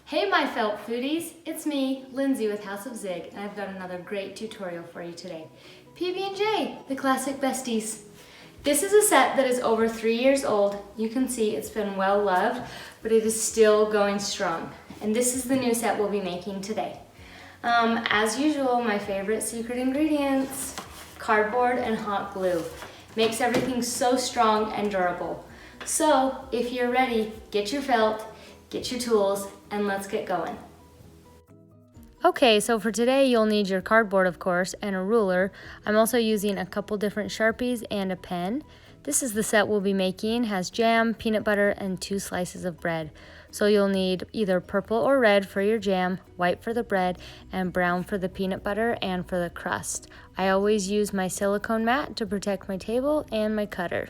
Hey my felt foodies, it's me, Lindsay with House of Zig, and I've got another great tutorial for you today. PB&J, the classic besties. This is a set that is over 3 years old. You can see it's been well loved, but it is still going strong. And this is the new set we'll be making today. As usual, my favorite secret ingredients, cardboard and hot glue. Makes everything so strong and durable. So if you're ready, get your felt, get your tools, and let's get going. Okay, so for today you'll need your cardboard, of course, and a ruler. I'm also using a couple different Sharpies and a pen. This is the set we'll be making. It has jam, peanut butter, and 2 slices of bread. So you'll need either purple or red for your jam, white for the bread, and brown for the peanut butter and for the crust. I always use my silicone mat to protect my table and my cutter.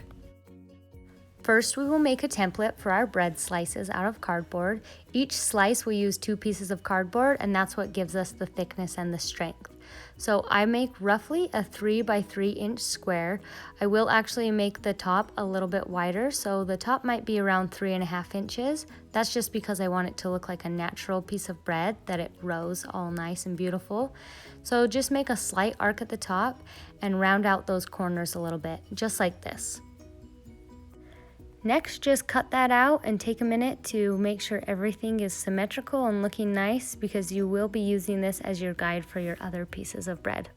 First, we will make a template for our bread slices out of cardboard. Each slice will use 2 pieces of cardboard, and that's what gives us the thickness and the strength. So I make roughly a 3 by 3 inch square. I will actually make the top a little bit wider, so the top might be around 3.5 inches. That's just because I want it to look like a natural piece of bread, that it rose all nice and beautiful. So just make a slight arc at the top and round out those corners a little bit, just like this. Next, just cut that out and take a minute to make sure everything is symmetrical and looking nice, because you will be using this as your guide for your other pieces of bread.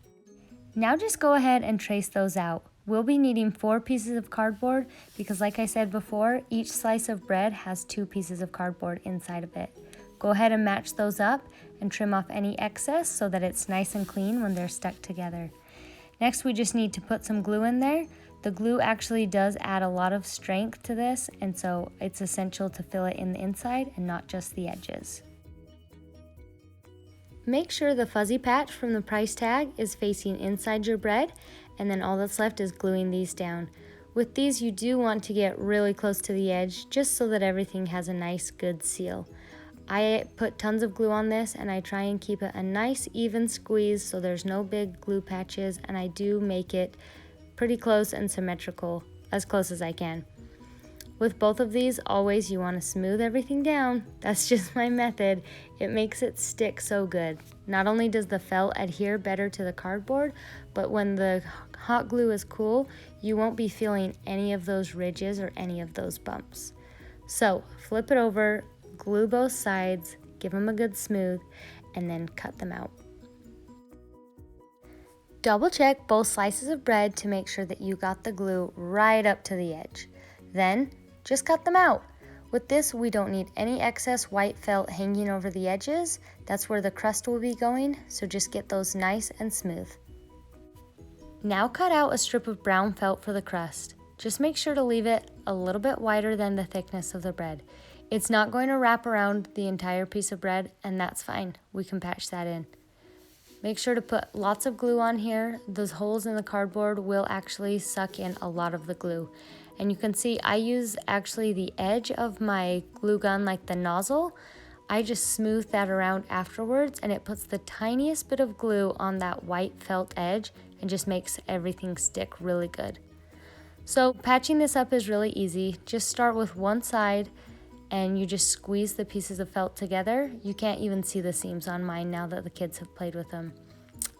Now just go ahead and trace those out. We'll be needing 4 pieces of cardboard because, like I said before, each slice of bread has 2 pieces of cardboard inside of it. Go ahead and match those up and trim off any excess so that it's nice and clean when they're stuck together. Next, we just need to put some glue in there. The glue actually does add a lot of strength to this, and so it's essential to fill it in the inside and not just the edges. Make sure the fuzzy patch from the price tag is facing inside your bread, and then all that's left is gluing these down. With these, you do want to get really close to the edge just so that everything has a nice good seal. I put tons of glue on this, and I try and keep it a nice even squeeze so there's no big glue patches, and I do make it pretty close and symmetrical, as close as I can. With both of these, always you want to smooth everything down. That's just my method. It makes it stick so good. Not only does the felt adhere better to the cardboard, but when the hot glue is cool, you won't be feeling any of those ridges or any of those bumps. So flip it over, glue both sides, give them a good smooth, and then cut them out. Double check both slices of bread to make sure that you got the glue right up to the edge. Then just cut them out. With this, we don't need any excess white felt hanging over the edges. That's where the crust will be going, so just get those nice and smooth. Now cut out a strip of brown felt for the crust. Just make sure to leave it a little bit wider than the thickness of the bread. It's not going to wrap around the entire piece of bread, and that's fine. We can patch that in. Make sure to put lots of glue on here. Those holes in the cardboard will actually suck in a lot of the glue. And you can see I use actually the edge of my glue gun, like the nozzle. I just smooth that around afterwards, and it puts the tiniest bit of glue on that white felt edge and just makes everything stick really good. So patching this up is really easy. Just start with one side and you just squeeze the pieces of felt together. You can't even see the seams on mine now that the kids have played with them.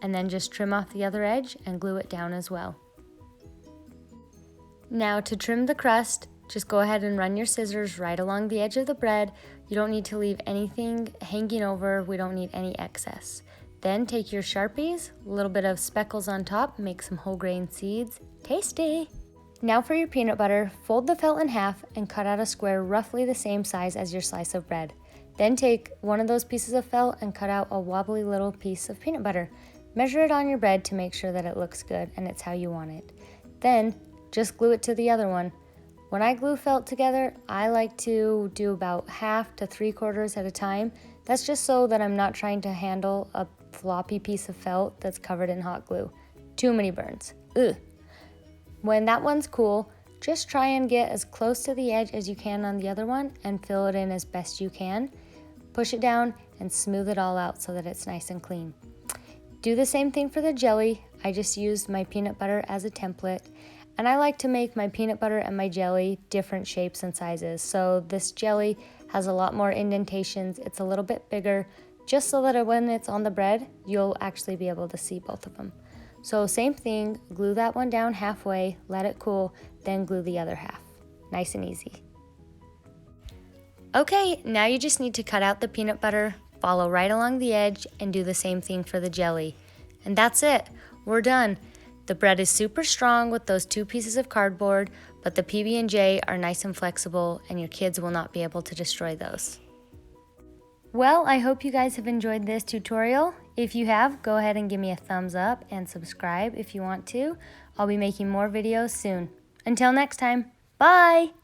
And then just trim off the other edge and glue it down as well. Now to trim the crust, just go ahead and run your scissors right along the edge of the bread. You don't need to leave anything hanging over. We don't need any excess. Then take your Sharpies, a little bit of speckles on top, make some whole grain seeds. Tasty! Now for your peanut butter, fold the felt in half and cut out a square roughly the same size as your slice of bread. Then take one of those pieces of felt and cut out a wobbly little piece of peanut butter. Measure it on your bread to make sure that it looks good and it's how you want it. Then just glue it to the other one. When I glue felt together, I like to do about half to 3/4 at a time. That's just so that I'm not trying to handle a floppy piece of felt that's covered in hot glue. Too many burns. Ugh. When that one's cool, just try and get as close to the edge as you can on the other one and fill it in as best you can. Push it down and smooth it all out so that it's nice and clean. Do the same thing for the jelly. I just used my peanut butter as a template, and I like to make my peanut butter and my jelly different shapes and sizes. So this jelly has a lot more indentations. It's a little bit bigger, just so that when it's on the bread, you'll actually be able to see both of them. So same thing, glue that one down halfway, let it cool, then glue the other half. Nice and easy. Okay, now you just need to cut out the peanut butter, follow right along the edge, and do the same thing for the jelly. And that's it, we're done. The bread is super strong with those 2 pieces of cardboard, but the PB&J are nice and flexible, and your kids will not be able to destroy those. Well, I hope you guys have enjoyed this tutorial. If you have, go ahead and give me a thumbs up and subscribe if you want to. I'll be making more videos soon. Until next time, bye!